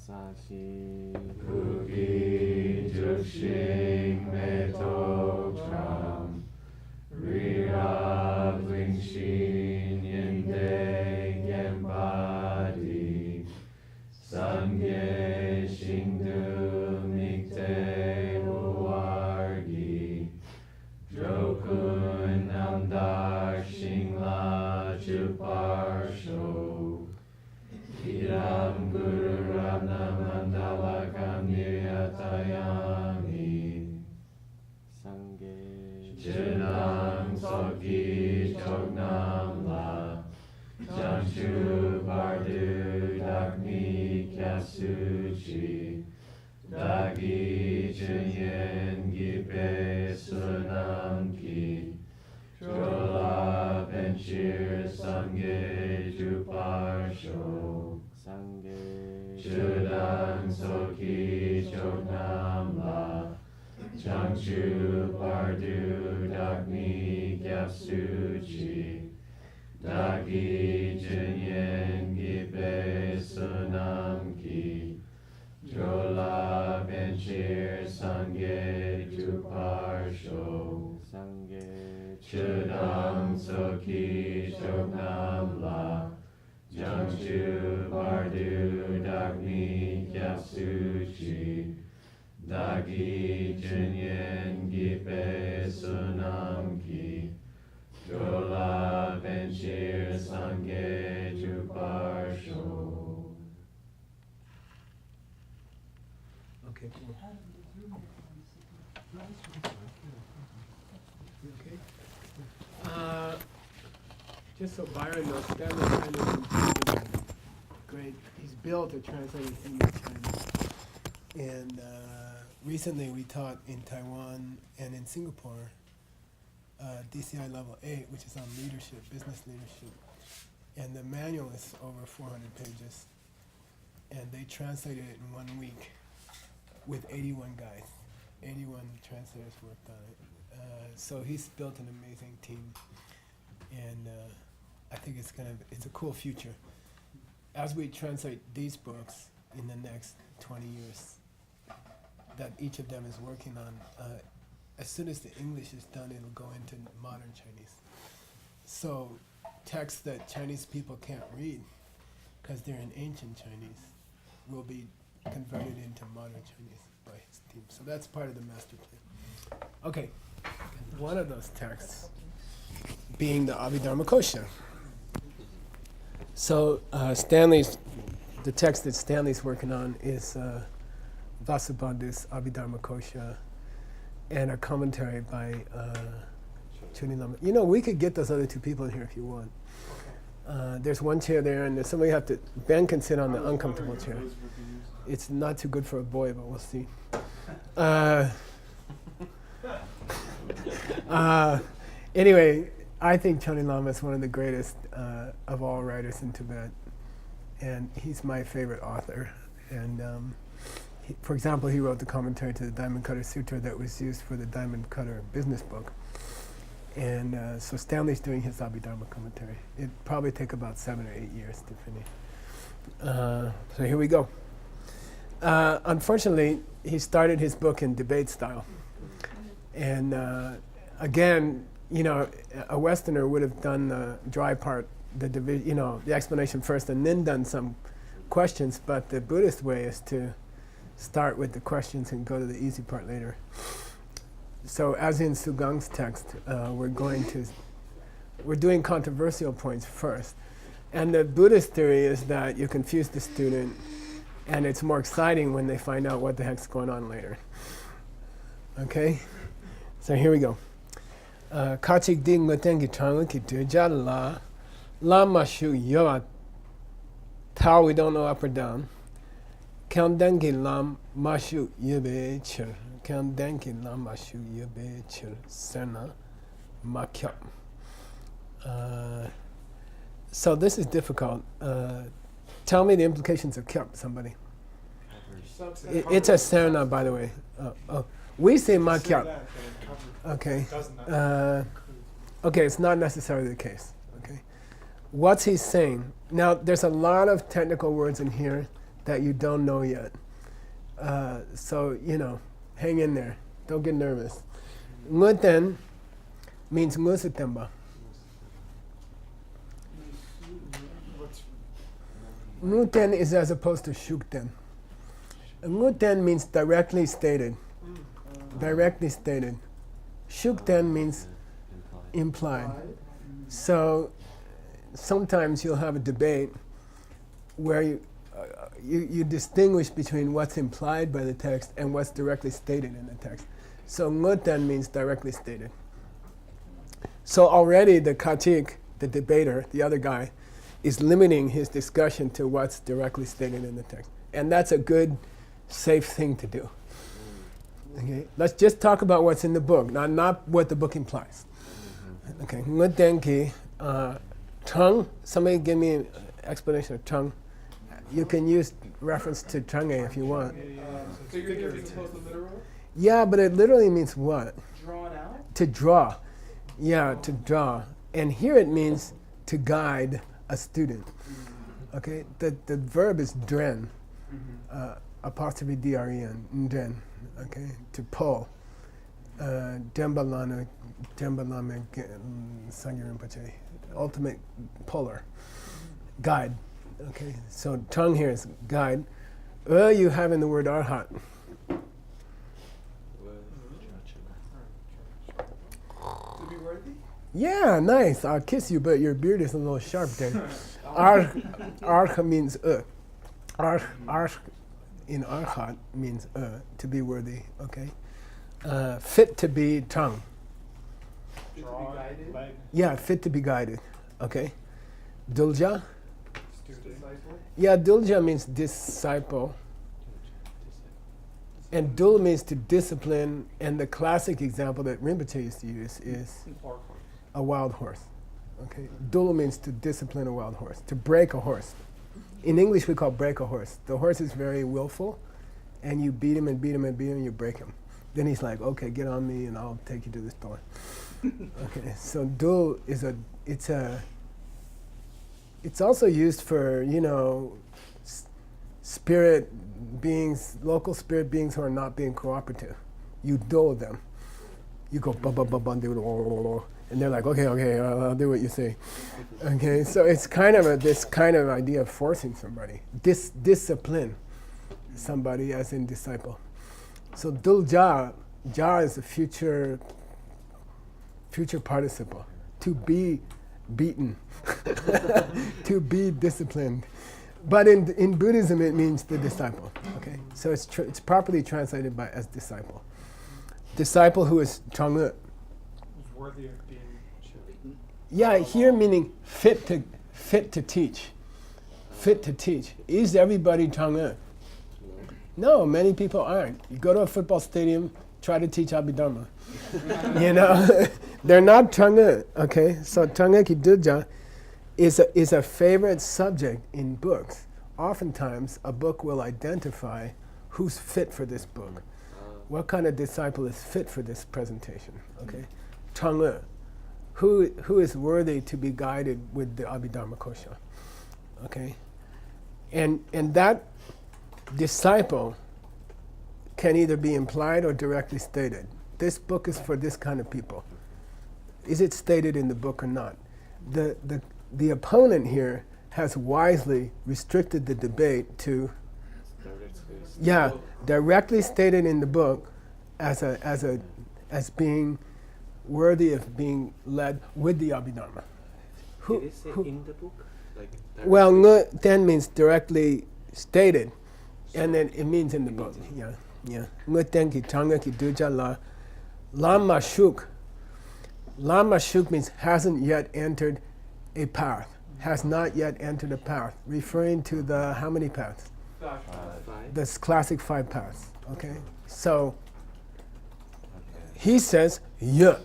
사시 Kuki Juxing Metotram Rira Blingshin Yinde Gembadi Sangye Shingdu Mikte Uargi Drokun Namdak Shingla Chuparsho Iram Guru Ramna Mandala Kamniyatayami 상계 Chinam Soki Chognam La Jamshu Bardu Dakmi Kyasuchi Dagi Chinyen Gipe Sunam Ki Chola Benchir Sangye Juparsho 상계 Chudang Soki Chognam La Changchu Pardu Dakmi Gyapsuchi Dagi Jinyen Gipe Sunam Ki Jola Benchir Sangye Juparsho 상계 Chudam Soki Chognam La Changchu Pardu Dakmi Gyapsuchi Dagi Jinyen Gipe Sunam Ki Jola Benchir Sangye Juparsho. Okay, cool. You okay? Just so Byron knows, Stanley China is great. He's built a translating English Chinese. And recently we taught in Taiwan and in Singapore DCI level 8, which is on leadership, business leadership. And the manual is over 400 pages. And they translated it in 1 week with 81 guys. 81 translators worked on it. So he's built an amazing team. And I think it's a cool future. As we translate these books in the next 20 years, that each of them is working on, as soon as the English is done, it'll go into modern Chinese. So texts that Chinese people can't read, because they're in ancient Chinese, will be converted into modern Chinese by his team. So that's part of the master plan. Okay, one of those texts being the Abhidharma Kosha. So the text that Stanley's working on is Vasubandhu's Abhidharma Kosha and a commentary by Chuni Lama. You know, we could get those other two people in here if you want. There's one chair there, and there's somebody have to. Ben can sit on the uncomfortable chair. It's not too good for a boy, but we'll see. Anyway, I think Chuni Lama is one of the greatest of all writers in Tibet, and he's my favorite author. And for example, he wrote the commentary to the Diamond Cutter Sutra that was used for the Diamond Cutter business book. And so Stanley's doing his Abhidharma commentary. It'd probably take about 7 or 8 years to finish. So here we go. Unfortunately, he started his book in debate style. And again, you know, a Westerner would have done the dry part, the explanation first, and then done some questions. But the Buddhist way is to start with the questions and go to the easy part later. So as in Sugang's text, we're doing controversial points first. And the Buddhist theory is that you confuse the student, and it's more exciting when they find out what the heck's going on later. Okay? So here we go. Kachik ding ngatengi tranguki tujala lama shu yawa tau, we don't know up or down. Kandengi lam mashu yebe chir. Kandengi lam mashu yebe chir. Serna makyap. So this is difficult. Tell me the implications of kyap, somebody. It's a serna, by the way. We say makyap. Okay. Okay, it's not necessarily the case. Okay. What's he saying? Now, there's a lot of technical words in here that you don't know yet. So, hang in there. Don't get nervous. Nguten means ngusutemba. Nguten is as opposed to shukten. Nguten means directly stated. Directly stated. Shukten means implied. So sometimes you'll have a debate where you distinguish between what's implied by the text and what's directly stated in the text. So nguten means directly stated. So already the kachik, the debater, the other guy, is limiting his discussion to what's directly stated in the text. And that's a good, safe thing to do. Okay? Let's just talk about what's in the book, not what the book implies. Okay. Nguten ki Cheng, somebody give me an explanation of Cheng. You can use reference to Chang'e if you want. So you're thinking as opposed to literal? Yeah, but it literally means what? Drawn out? To draw. Yeah, to draw. And here it means to guide a student. Okay, the verb is dren, apostrophe D-R-E-N, dren. Okay, to pull. Dembalana, Dembalame Sangye Rinpoche, ultimate puller, guide. Okay, so tongue here is guide. You have in the word arhat. To be worthy? Yeah, nice. I'll kiss you, but your beard is a little sharp there. Arha means Arh in arhat means to be worthy. Okay, fit to be tongue. To be guided? Yeah, fit to be guided. Okay, dulja. Disciple? Yeah, dulja means disciple. And dul means to discipline, and the classic example that Rinpoche used to use is a wild horse. Okay, dul means to discipline a wild horse, to break a horse. In English, we call break a horse. The horse is very willful, and you beat him and beat him and beat him, and you break him. Then he's like, "Okay, get on me, and I'll take you to the store." Okay, so dul is it's also used for spirit beings, local spirit beings who are not being cooperative. You dole them. You go ba ba ba ba, and they're like, okay, I'll do what you say. Okay, so it's kind of this kind of idea of forcing somebody, discipline somebody, as in disciple. So dul ja is the future participle, to be beaten, to be disciplined. But in Buddhism, it means the disciple. Okay, so it's properly translated as disciple. Disciple who is chang'e. Who's worthy of being shown. Yeah, here meaning fit to teach. Fit to teach. Is everybody chang'e? No, many people aren't. You go to a football stadium, try to teach Abhidharma. They're not chang'e. Okay, so chang'e ki duja is a favorite subject in books. Oftentimes, a book will identify who's fit for this book. What kind of disciple is fit for this presentation? Okay, chang'e, who is worthy to be guided with the Abhidharma Kosha? Okay, and that disciple can either be implied or directly stated. This book is for this kind of people. Is it stated in the book or not? The opponent here has wisely restricted the debate to directly stated in the book as being worthy of being led with the Abhidharma. Did it say in the book? Like Well, nge then means directly stated, and then it means in the book. Yeah. Nge ten ki chang'e ki duja la. Lama shuk. Lama shuk means hasn't yet entered a path. Has not yet entered a path, referring to the how many paths? This classic 5 paths. Okay, so he says yeah.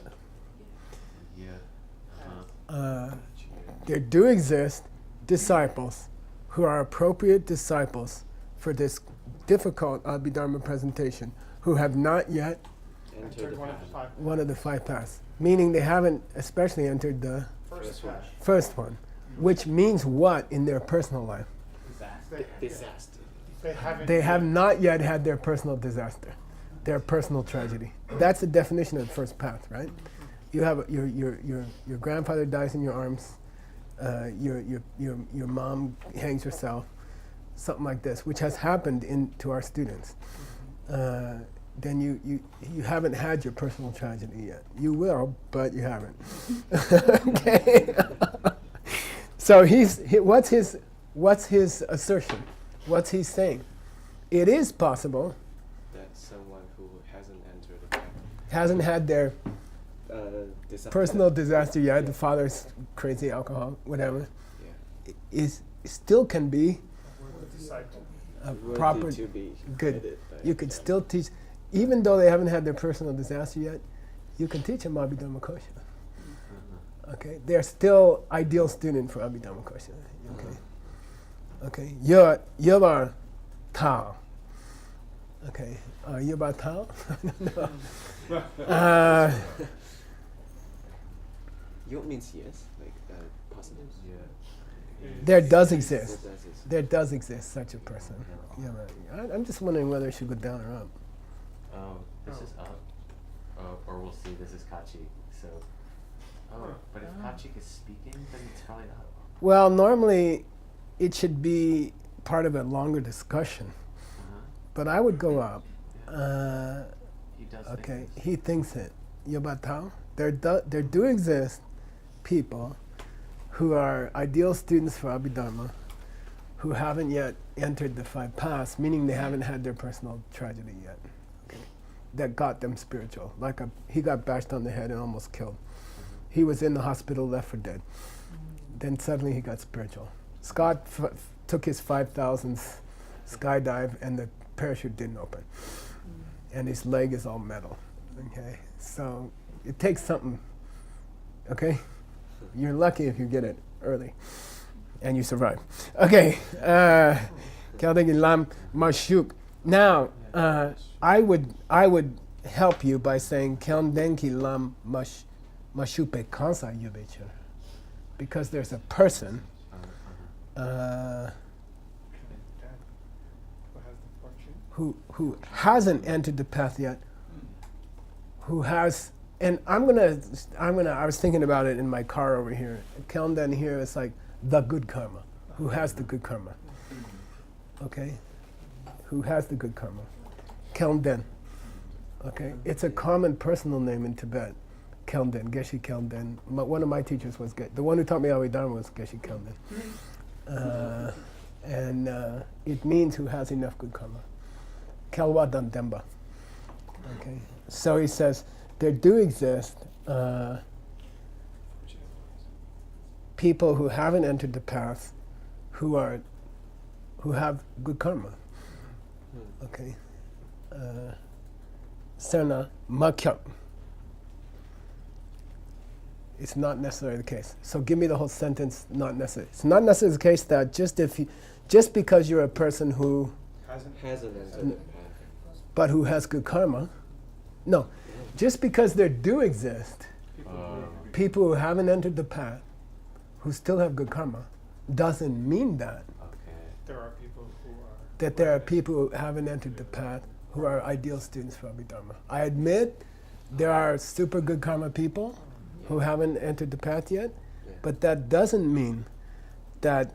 There do exist disciples who are appropriate disciples for this difficult Abhidharma presentation, who have not yet entered one of the 5 paths, meaning they haven't especially entered the first one, which means what in their personal life? disaster. They have not yet had their personal disaster, their personal tragedy. That's the definition of the first path, right? You have your grandfather dies in your arms, your mom hangs herself, something like this, which has happened to our students. Then you haven't had your personal tragedy yet. You will, but you haven't. Okay. So what's his assertion? What's he saying? It is possible. That someone who hasn't entered the path, Hasn't had their personal disaster yet. The father's crazy alcohol, whatever. Yeah. Is still can be a Worthy proper to be good. guided by You could God. still teach, even though they haven't had their personal disaster yet. You can teach them Abhidharma Kosha. Okay, they're still ideal student for Abhidharma Kosha. Okay, okay. You're Tao. Okay, you're Tao. No. Yo means yes, like possible. Yeah. There does exist. That is. There does exist such a person. Yeah, I'm just wondering whether it should go down or up. Oh, this is up. Oh, or we'll see. This is Kachik. So, but if Kachik is speaking, then it's probably not up. Well, normally it should be part of a longer discussion, but I would go up. He does. Okay, think this. he thinks it. Yobatao. There do exist people who are ideal students for Abhidharma who haven't yet entered the 5 paths, meaning they haven't had their personal tragedy yet. Okay. That got them spiritual. Like he got bashed on the head and almost killed. He was in the hospital, left for dead. Then suddenly he got spiritual. Scott took his 5,000th skydive and the parachute didn't open. And his leg is all metal. Okay, so it takes something. Okay, you're lucky if you get it early, and you survive. Okay, Keldengi Lam Mashuk. Now, I would help you by saying Keldengi Lam Mashupe Kansa Yubecher, because there's a person. Who hasn't entered the path yet, who has, and I was thinking about it in my car over here. Kelden here is like the good karma, who has the good karma. Okay? Who has the good karma. Kelden. Okay? It's a common personal name in Tibet. Kelden, Geshe Kelden. One of my teachers was, the one who taught me Abhidharma was Geshe Kelden. And it means who has enough good karma. Kelwa Dandemba. Okay, so he says there do exist people who haven't entered the path, who have good karma. Okay, Serna Makyak. It's not necessarily the case. So give me the whole sentence. Not necessary. It's not necessarily the case that just because you're a person who Hasn't entered the path. but who has good karma. No, just because there do exist people who haven't entered the path, who still have good karma, doesn't mean that There are people who are. that there are people who haven't entered the path who are ideal students for Abhidharma. I admit there are super good karma people who haven't entered the path yet, but that doesn't mean that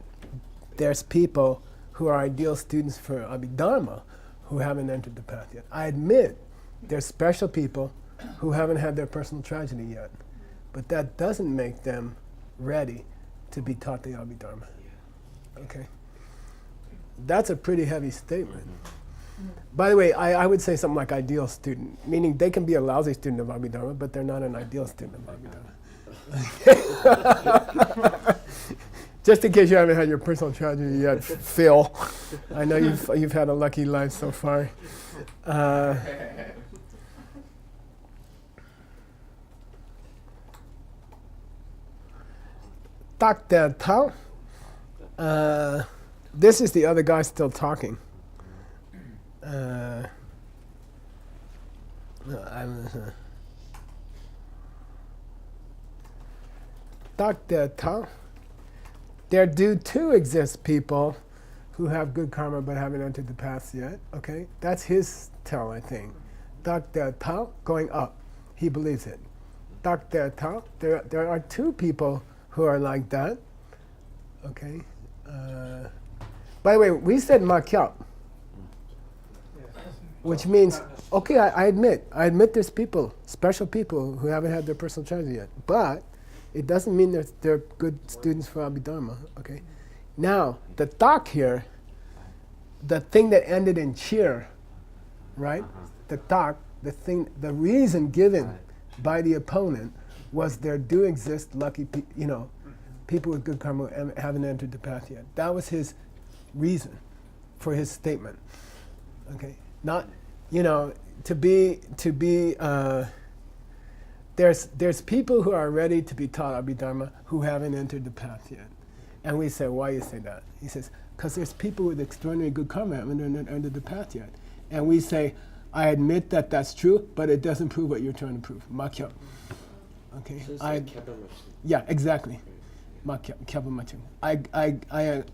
there's people who are ideal students for Abhidharma who haven't entered the path yet. I admit there's special people who haven't had their personal tragedy yet, but that doesn't make them ready to be taught the Abhidharma. Okay? That's a pretty heavy statement. By the way, I would say something like ideal student, meaning they can be a lousy student of Abhidharma, but they're not an ideal student of Abhidharma. Just in case you haven't had your personal tragedy yet, Phil. I know you've had a lucky life so far. Dr. Tao. This is the other guy still talking. Dr. Tao. There do too exist people who have good karma but haven't entered the paths yet. Okay, that's his tell, I think. Tak der tao, going up. He believes it. Tak der tao. There are two people who are like that. Okay. By the way, we said ma kyap, which means, okay, I admit there's people, special people who haven't had their personal tragedy yet, but it doesn't mean that they're good students for Abhidharma, okay? Now, the tak here, the thing that ended in cheer, right? The tak, the reason given by the opponent was there do exist lucky people with good karma who haven't entered the path yet. That was his reason for his statement, okay? Not, there's people who are ready to be taught Abhidharma who haven't entered the path yet. And we say, why you say that? He says, because there's people with extraordinary good karma who haven't entered the path yet. And we say, I admit that that's true, but it doesn't prove what you're trying to prove. Makya. Okay. So it's like Kebamachin. Yeah, exactly. Makya, Kebamachin.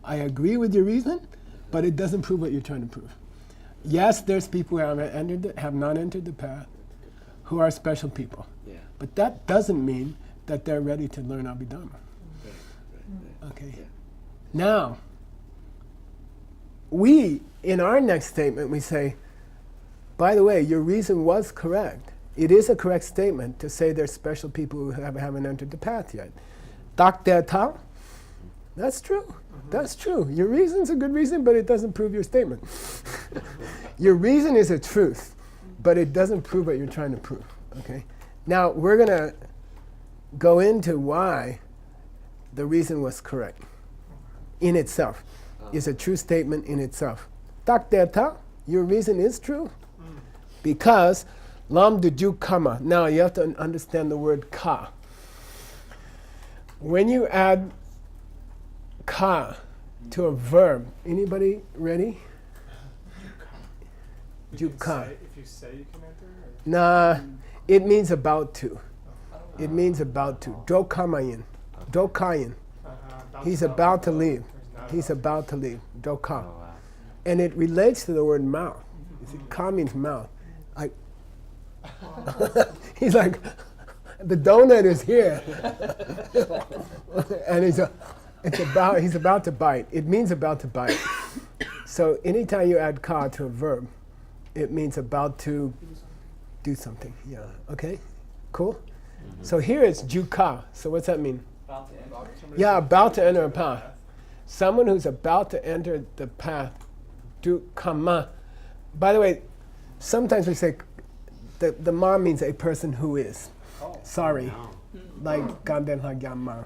I agree with your reason, but it doesn't prove what you're trying to prove. Yes, there's people who have not entered the path, who are special people. Yeah. But that doesn't mean that they're ready to learn Abhidharma. Right. Okay. Yeah. Now, we, in our next statement, we say, by the way, your reason was correct. It is a correct statement to say there's special people who haven't entered the path yet. Tak der tao? That's true. That's true. Your reason's a good reason, but it doesn't prove your statement. Your reason is a truth, but it doesn't prove what you're trying to prove. Okay? Now, we're going to go into why the reason was correct in itself. It's a true statement in itself. Tak der tao? Your reason is true. Because lam du ju kama. Now, you have to understand the word ka. When you add ka to a verb, anybody ready? Juka. If you say you can enter? Nah, it means about to. It means about to. Do kamayin. Do kayin. He's about to leave. He's about to leave. Do ka. Oh, wow. And it relates to the word mouth. You see, ka means mouth. Like, he's like, the donut is here. And he's about to bite. It means about to bite. So anytime you add ka to a verb, it means about to do something. Yeah. Okay? Cool? Mm-hmm. So here it's juka. So what's that mean? Yeah, about to enter a path. Someone who's about to enter the path. Du kama. By the way, sometimes we say the ma means a person who is. Sorry. No. Like ganden hagyama.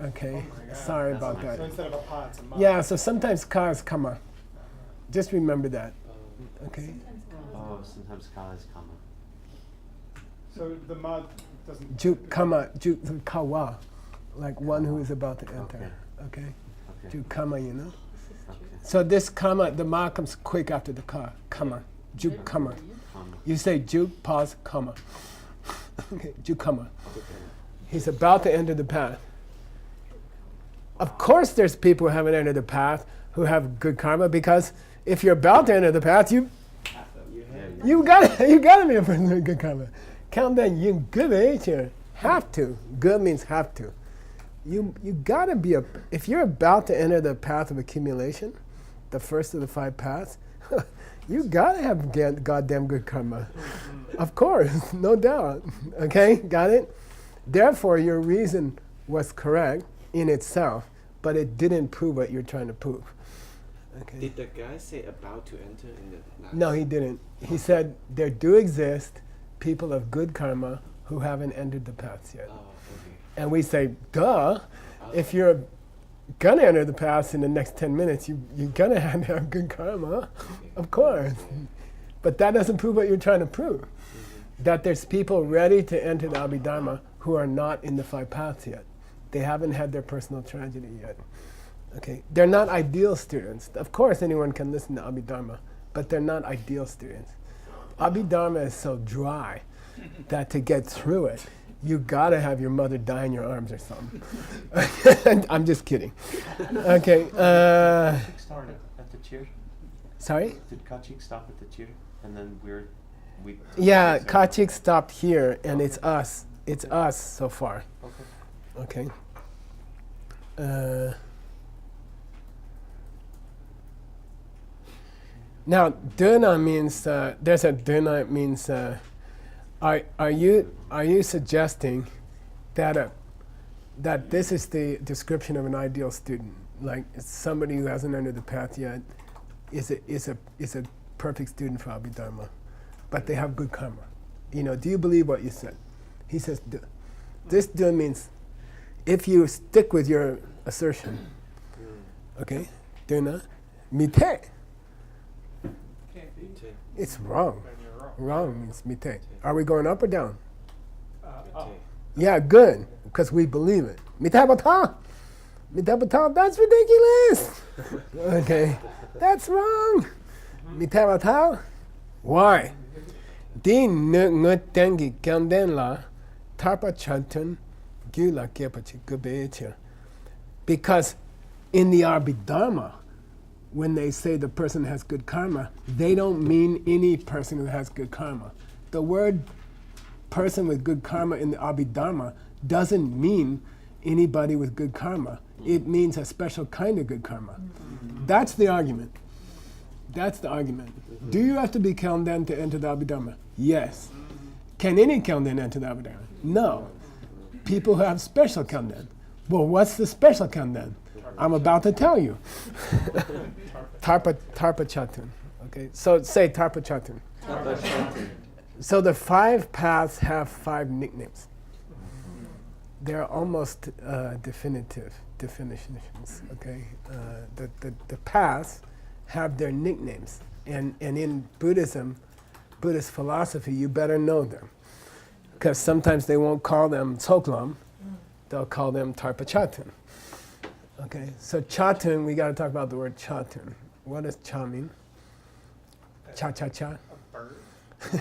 Okay. Sorry about that. So instead of a pa, it's a ma. Yeah, so sometimes ka is kama. Just remember that. Okay? Oh, sometimes ka is kama. So the ma doesn't. Ju kama, ju kawa. Like one who is about to enter. Okay? Okay. Ju kama, you know? Okay. So this kama, the ma comes quick after the ka. Kama. Ju kama. Kama. You say ju, pause, kama. Okay, ju kama. He's about to enter the path. Of course there's people who haven't entered the path who have good karma, because if you're about to enter the path, you gotta be a person with good karma. Count that you good age here. Have to. Good means have to. You gotta be if you're about to enter the path of accumulation, the first of the 5 paths, you gotta have goddamn good karma. Of course, no doubt. Okay, got it? Therefore, your reason was correct in itself, but it didn't prove what you're trying to prove. Okay. Did the guy say about to enter in the last? No, he didn't. He said there do exist people of good karma who haven't entered the paths yet. Oh, okay. And we say, duh, if you're gonna enter the paths in the next 10 minutes, you're gonna have good karma, Okay. of course. But that doesn't prove what you're trying to prove. That there's people ready to enter the Abhidharma who are not in the 5 paths yet. They haven't had their personal tragedy yet. Okay, they're not ideal students. Of course anyone can listen to Abhidharma, but they're not ideal students. Abhidharma is so dry that to get through it, You gotta have your mother die in your arms or something. I'm just kidding. Okay. Kachik started at the chair. Sorry? Did Kachik stop at the chair? And then we. Yeah, so- Kachik stopped here, and it's us. It's us so far. Okay. Okay. Now, duna means there's a duna means. Are you suggesting that that this is the description of an ideal student, like somebody who hasn't entered the path yet, is a perfect student for Abhidharma, but they have good karma? Do you believe what you said? He says, this duna means, if you stick with your assertion, okay, duna, mite. It's wrong. Then you're wrong. Wrong means mite. Are we going up or down? Oh. Yeah, good, because we believe it. Mitabata! Mitabata, that's ridiculous! Okay, that's wrong! Mitabata? Why? Din ngutengi kanden la tarpa chantun gula kepachi gubecha. Because in the Abhidharma, when they say the person has good karma, they don't mean any person who has good karma. The word person with good karma in the Abhidharma doesn't mean anybody with good karma. It means a special kind of good karma. That's the argument. That's the argument. Do you have to be Kanden to enter the Abhidharma? Yes. Can any Kanden enter the Abhidharma? No. People who have special Kanden. Well, what's the special Kanden? I'm about to tell you. Tarpa Chatun. Okay, so say Tarpa Chatun. So the 5 paths have 5 nicknames. They're almost definitive definitions. Okay, the paths have their nicknames, and in Buddhism, Buddhist philosophy, you better know them, because sometimes they won't call them Tsoklam, they'll call them Tarpa Chatun. Okay, so Chatun, we got to talk about the word Chatun. What does cha mean? Cha cha cha. A bird.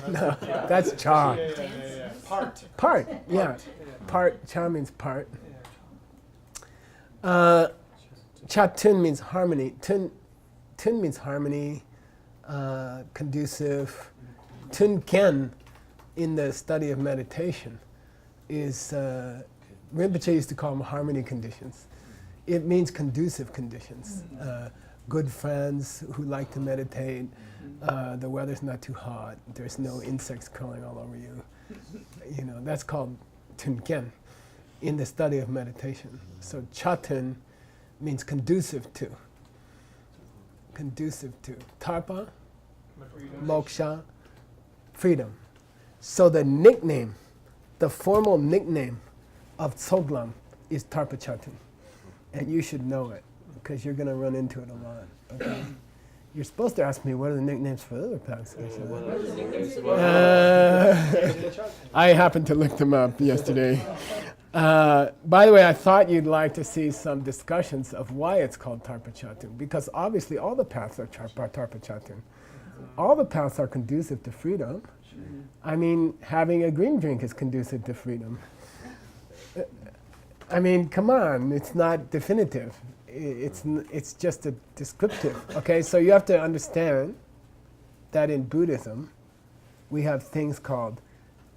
No, that's cha. Yeah. Part. Part, yeah. Yeah. Part, cha means part. Yeah. Chatun means harmony. Tun means harmony, conducive. Tun ken, in the study of meditation, is, Rinpoche used to call them harmony conditions. It means conducive conditions. Good friends who like to meditate, the weather's not too hot, there's no insects crawling all over you. That's called tunken in the study of meditation. So chatun means conducive to. Conducive to. Tarpa, moksha, freedom. So the nickname, the formal nickname of Tsoglam is Tarpa Chatun. And you should know it, because you're going to run into it a lot. Okay? You're supposed to ask me what are the nicknames for the other paths. I happened to look them up yesterday. By the way, I thought you'd like to see some discussions of why it's called Tarpa Chatun, because obviously all the paths are Tarpa Chatun. All the paths are conducive to freedom. I mean, having a green drink is conducive to freedom. I mean, come on, it's not definitive. It's just a descriptive. Okay, so you have to understand that in Buddhism, we have things called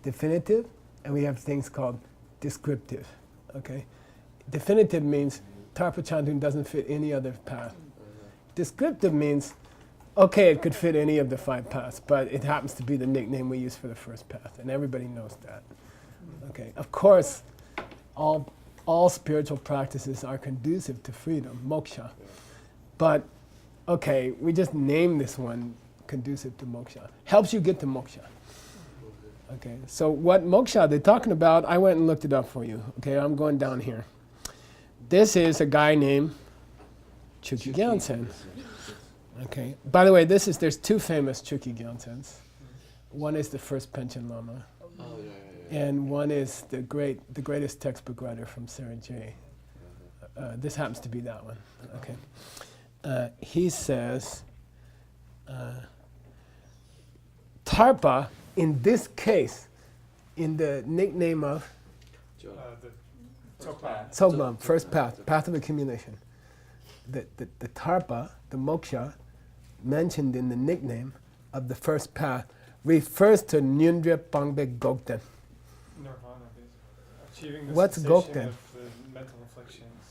definitive and we have things called descriptive. Okay, definitive means Tarpa Chatun doesn't fit any other path. Descriptive means, okay, it could fit any of the 5 paths, but it happens to be the nickname we use for the first path, and everybody knows that. Okay, of course, all spiritual practices are conducive to freedom, moksha. But, okay, we just name this one conducive to moksha. Helps you get to moksha. Okay, so what moksha they're talking about, I went and looked it up for you. Okay, I'm going down here. This is a guy named Chukyi Gyaltsen. Okay, by the way, there's 2 famous Chukyi Gyaltsens. One is the first Panchen Lama. And one is the greatest textbook writer from Sarah J. This happens to be that one. Okay. He says, Tarpa, in this case, in the nickname of the Tsoklam. Tsoglam, first path, path of accumulation. The tarpa, the moksha, mentioned in the nickname of the first path, refers to Nyundrya Pangbe Gokten. Nirvana, basically. Achieving the What's cessation Gokten? of the mental afflictions.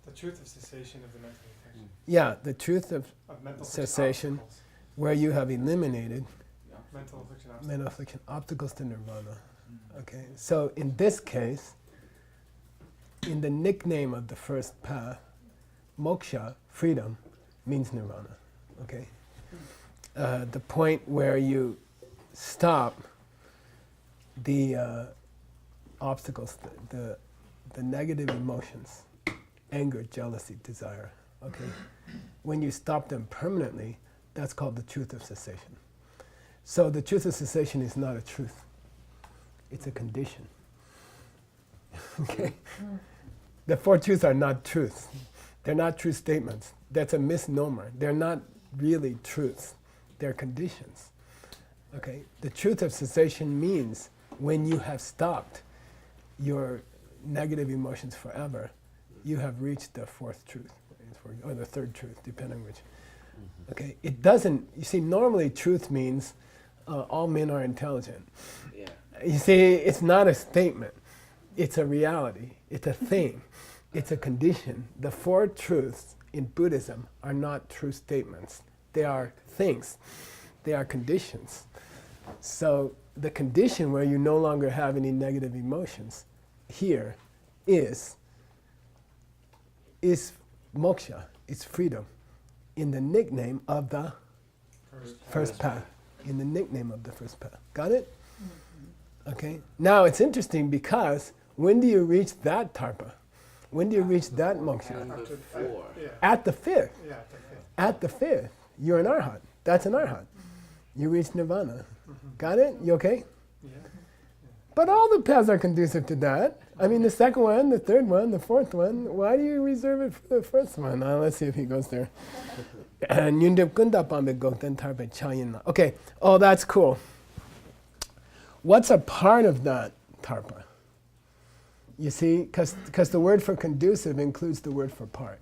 The truth of cessation of the mental afflictions. Yeah, the truth of Mental cessation, obstacles. where you have eliminated Mental affliction obstacles. mental affliction, obstacles to nirvana. Okay, so in this case, in the nickname of the first path, moksha, freedom, means nirvana. Okay, the point where you stop the obstacles, the negative emotions, anger, jealousy, desire. Okay, when you stop them permanently, that's called the truth of cessation. So the truth of cessation is not a truth. It's a condition. Okay? The four truths are not truths. They're not true statements. That's a misnomer. They're not really truths. They're conditions. Okay? The truth of cessation means when you have stopped your negative emotions forever, you have reached the fourth truth, or the third truth, depending on which. Okay? It doesn't, you see, normally truth means all men are intelligent. Yeah. You see, it's not a statement. It's a reality. It's a thing. It's a condition. The four truths in Buddhism are not true statements. They are things. They are conditions. So the condition where you no longer have any negative emotions here is moksha, it's freedom, in the nickname of the first path. In the nickname of the first path. Got it? Okay. Now it's interesting because when do you reach that tarpa? When do you reach that moksha? Number 4. Yeah. At the fifth. Yeah, the fifth. At the fifth. You're an arhat. That's an arhat. You reach nirvana. Got it? You okay? Yeah. But all the paths are conducive to that. I mean, the second one, the third one, the fourth one. Why do you reserve it for the first one? Let's see if he goes there. Okay. Oh, that's cool. What's a part of that tarpa? You see, because the word for conducive includes the word for part.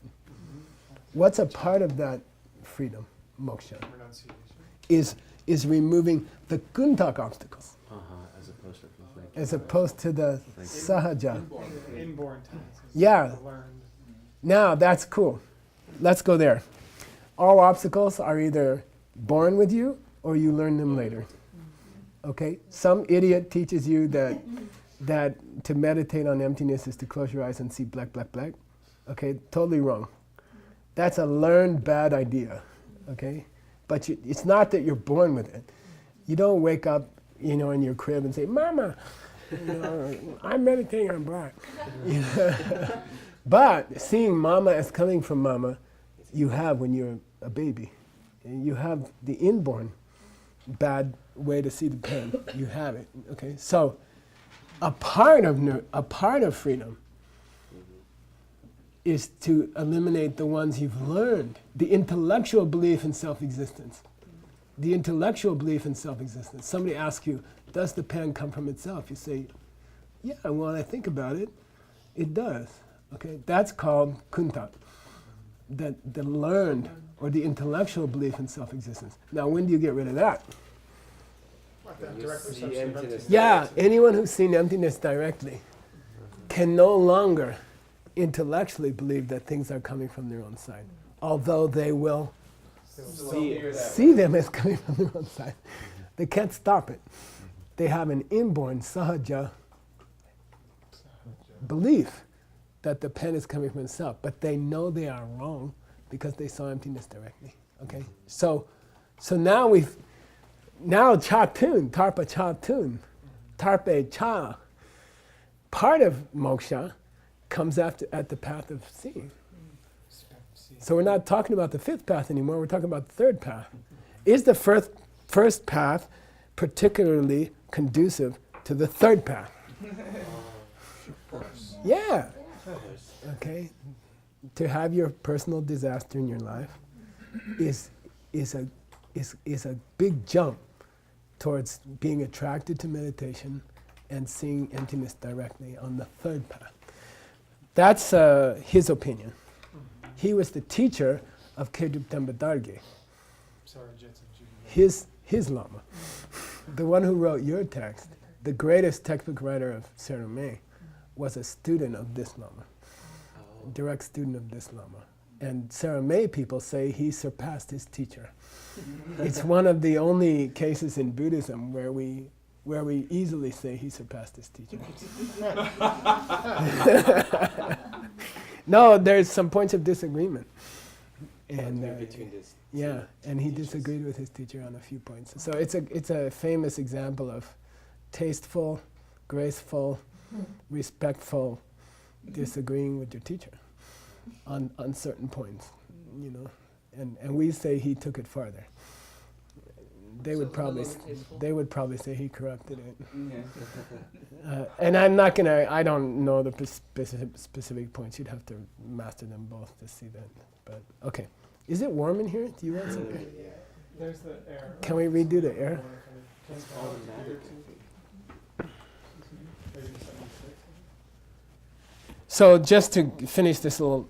What's a part of that freedom, moksha? Renunciation. Is removing the kuntak obstacles, As opposed to conflict. as opposed to the sahaja. Inborn tendencies. Yeah. The learned. Now that's cool. Let's go there. All obstacles are either born with you or you learn them later. Okay? Some idiot teaches you that to meditate on emptiness is to close your eyes and see black, black, black. Okay? Totally wrong. That's a learned bad idea. Okay? But it's not that you're born with it. You don't wake up, in your crib and say, "Mama, I'm meditating on black." But seeing mama as coming from mama, you have when you're a baby. You have the inborn bad way to see the pen. You have it. Okay? So a part of freedom is to eliminate the ones you've learned. The intellectual belief in self-existence. The intellectual belief in self-existence. Somebody asks you, does the pen come from itself? You say, yeah, when I think about it, it does. Okay, that's called kuntak. The learned or the intellectual belief in self-existence. Now, when do you get rid of that? Like that You direct see perception of emptiness. emptiness. Yeah, anyone who's seen emptiness directly can no longer intellectually believe that things are coming from their own side, although they will see them as coming from their own side. They can't stop it. They have an inborn sahaja belief that the pen is coming from itself, but they know they are wrong because they saw emptiness directly. Okay, so now cha-tun, tarpa cha-tun, tarpe cha, part of moksha comes at the path of seeing. So we're not talking about the fifth path anymore, we're talking about the third path. Is the first path particularly conducive to the third path? Yeah. Okay. To have your personal disaster in your life is a big jump towards being attracted to meditation and seeing emptiness directly on the third path. That's his opinion. He was the teacher of Kedrup Tenpa Darge, Sorry, Jetson Judy. his Lama. The one who wrote your text, the greatest textbook writer of Sarumei, was a student of this Lama, direct student of this Lama. And Sarumei people say he surpassed his teacher. It's one of the only cases in Buddhism where we easily say he surpassed his teacher. No, there's some points of disagreement. And between this. yeah, and he disagreed with his teacher on a few points. So it's a famous example of tasteful, graceful, respectful disagreeing with your teacher on certain points, you know. And we say he took it farther. They would probably say he corrupted it. And I'm not gonna. I don't know the specific points. You'd have to master them both to see that. But okay, is it warm in here? Do you want some air? Yeah. There's the air. Can we redo the air? It's automatic. So just to finish this little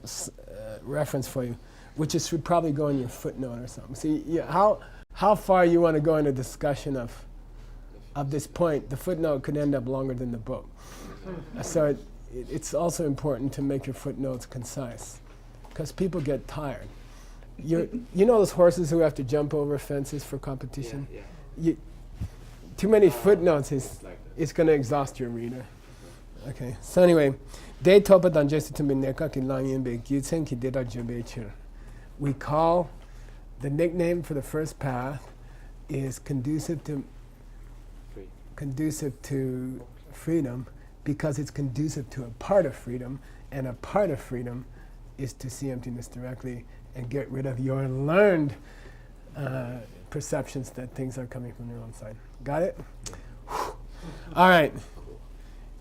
reference for you, which should probably go in your footnote or something. See, how far you want to go in a discussion of this point. The footnote could end up longer than the book. So it's also important to make your footnotes concise, because people get tired. You know those horses who have to jump over fences for competition? Yeah. Too many footnotes Like it's going to exhaust your reader. Okay, so anyway, we call the nickname for the first path is conducive to freedom, because it's conducive to a part of freedom, and a part of freedom is to see emptiness directly and get rid of your learned perceptions that things are coming from your own side. Got it? All right.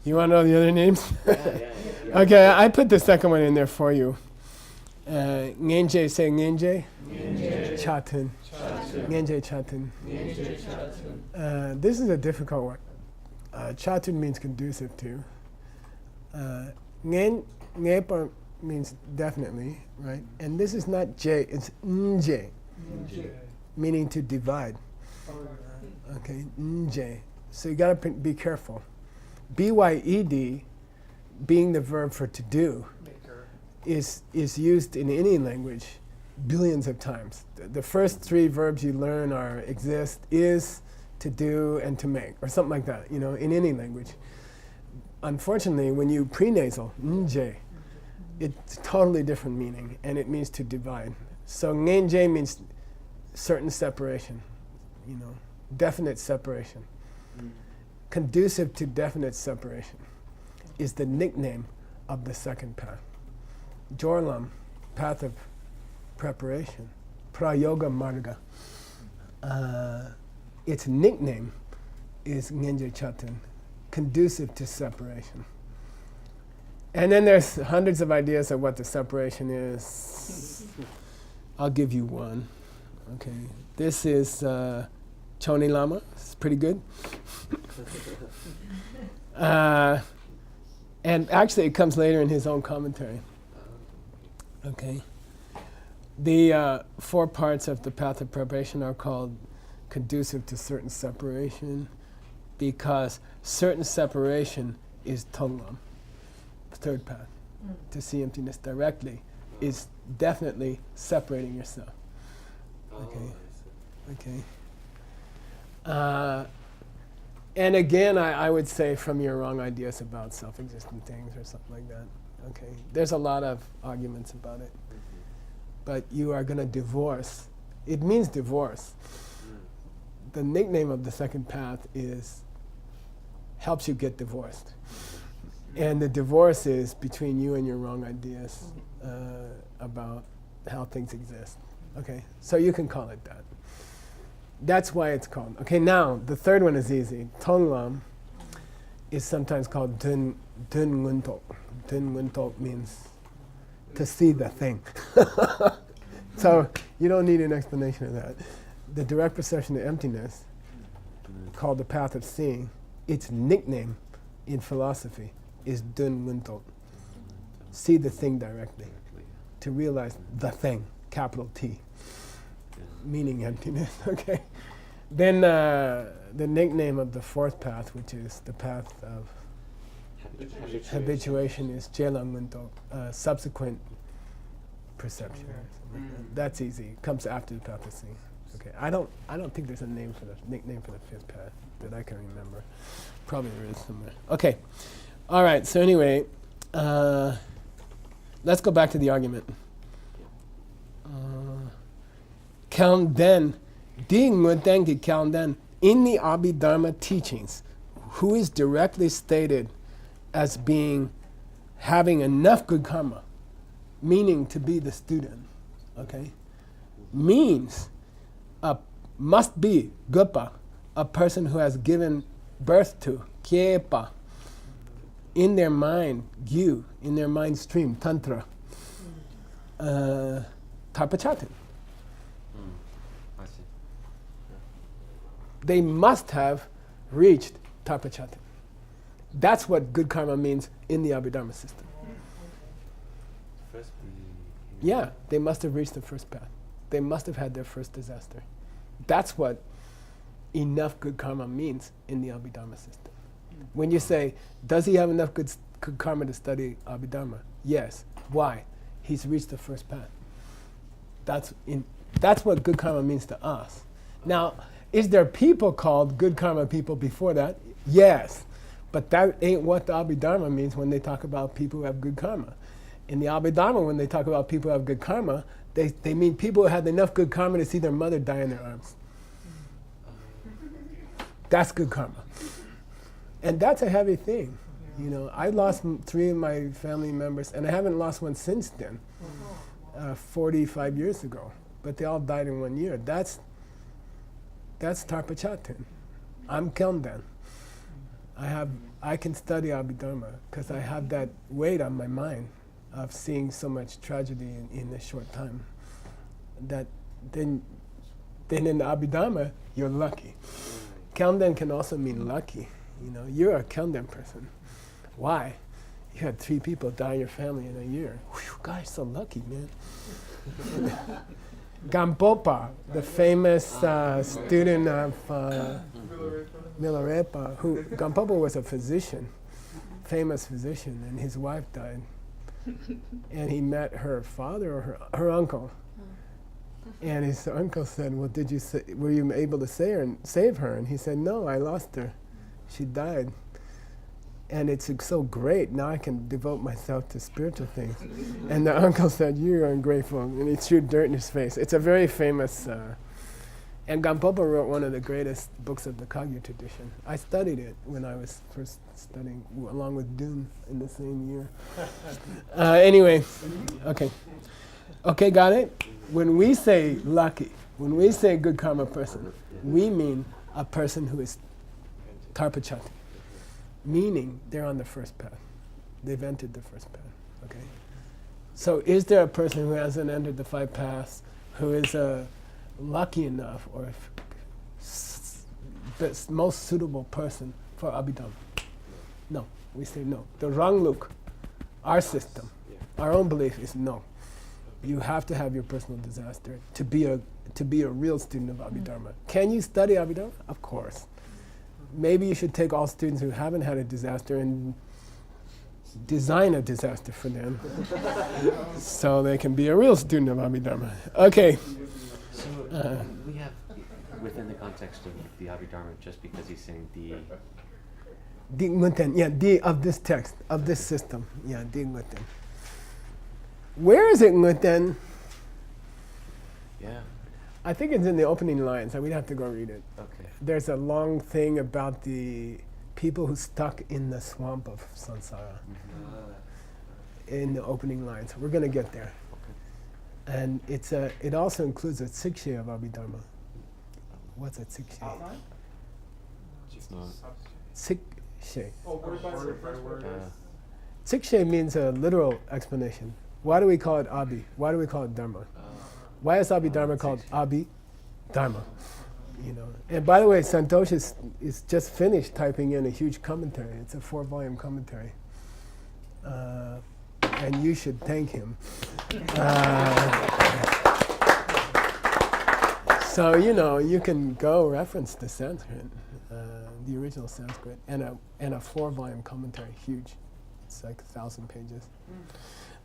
You want to know the other names? Yeah. Okay, I put the second one in there for you. Ngenje, say Ngenje. Chatun. Ngenje Chatun. This is a difficult one. Chatun means conducive to. Ngepa means definitely, right? And this is not J, it's Nje, meaning to divide. Okay, Nje. So you gotta be careful. BYED, being the verb for to do, is used in any language billions of times. The first three verbs you learn are exist, is, to do, and to make, or something like that, you know, in any language. Unfortunately, when you prenasal, nje, it's a totally different meaning, and it means to divide. So ngenje means certain separation, you know, definite separation. Conducive to definite separation is the nickname of the second path. Jorlam, path of preparation, prayoga marga. Its nickname is Ngenje Chatun, conducive to separation. And then there's hundreds of ideas of what the separation is. I'll give you one. Okay, this is Choni Lama. It's pretty good. And actually, it comes later in his own commentary. Okay. The 4 parts of the path of preparation are called conducive to certain separation, because certain separation is Tonglam, the third path. To see emptiness directly is definitely separating yourself. Okay. And again, I would say from your wrong ideas about self-existent things or something like that. Okay, there's a lot of arguments about it. But you are going to divorce. It means divorce. The nickname of the second path is helps you get divorced. And the divorce is between you and your wrong ideas about how things exist. Okay, so you can call it that. That's why it's called. Okay, now the third one is easy. Tonglam is sometimes called Dun Nguntok. Dun Nguntok means to see the thing. So you don't need an explanation of that. The direct perception of emptiness, called the path of seeing, its nickname in philosophy is dun muntot. See the thing directly. To realize the thing, capital T, meaning emptiness. Okay. Then the nickname of the fourth path, which is the path of habituation, is jelang muntot, subsequent perception. That's easy. It comes after the path of seeing. Okay. I don't think there's a name for the nickname for the fifth path that I can remember. Probably there is somewhere. Okay. All right. So anyway, let's go back to the argument. Kaunten, ding mutengi kaunten, in the Abhidharma teachings, who is directly stated as being having enough good karma, meaning to be the student, okay, means must be gupa, a person who has given birth to kyepa, in their mind, gyu, in their mind stream, tantra, tarpachatin. I see. They must have reached tarpachatin. That's what good karma means in the Abhidharma system. First Yeah, they must have reached the first path. They must have had their first disaster. That's what enough good karma means in the Abhidharma system. When you say, does he have enough good karma to study Abhidharma? Yes. Why? He's reached the first path. That's what good karma means to us. Now, is there people called good karma people before that? Yes. But that ain't what the Abhidharma means when they talk about people who have good karma. In the Abhidharma, when they talk about people who have good karma, they mean people who had enough good karma to see their mother die in their arms. That's good karma. And that's a heavy thing. You know, I lost 3 of my family members, and I haven't lost one since then, 45 years ago. But they all died in 1 year. That's tarpachatin. I'm Kelmdan. I can study Abhidharma because I have that weight on my mind of seeing so much tragedy in a short time. That then in the Abhidharma, you're lucky. Kelmdan can also mean lucky. You know, you're a Kelmdan person. Why? You had 3 people die in your family in a year. Whew, guys, so lucky, man. Gampopa, the famous student of Milarepa, Gampopa was a physician, famous physician, and his wife died. And he met her father or her uncle. And his uncle said, well, were you able to save her? And he said, no, I lost her. She died. And it's so great, now I can devote myself to spiritual things. And the uncle said, you're ungrateful. And he threw dirt in his face. It's a very famous, and Gampopa wrote one of the greatest books of the Kagyu tradition. I studied it when I was first studying, along with Dune in the same year. Anyway, okay. Okay, got it? When we say lucky, when we say good karma person, we mean a person who is tarpachati. Meaning they're on the first path. They've entered the first path. Okay. So is there a person who hasn't entered the 5 paths who is lucky enough or the most suitable person for Abhidharma? No. We say no. The Rangluk, our system, our own belief is no. You have to have your personal disaster to be a real student of Abhidharma. Can you study Abhidharma? Of course. Maybe you should take all students who haven't had a disaster and design a disaster for them so they can be a real student of Abhidharma. Okay. So we have, within the context of the Abhidharma, just because he's saying Di Nguten, yeah, Di of this text, of this system. Yeah, Di Nguten. Where is it Nguten? Yeah. I think it's in the opening lines, so we'd have to go read it. Okay. There's a long thing about the people who stuck in the swamp of samsara in the opening lines. We're going to get there. Okay. And it also includes a sikshe of Abhidharma. What's a sikshe? Outline? It's not. Sikshe. Oh, word by word. Sikshe means a literal explanation. Why do we call it Abhi? Why do we call it Dharma? Why is Abhidharma called Abhidharma? You know. And by the way, Santosh is just finished typing in a huge commentary. It's a 4-volume commentary. And you should thank him. So, you know, you can go reference the Sanskrit, the original Sanskrit, and a 4-volume commentary, huge. It's like 1,000 pages.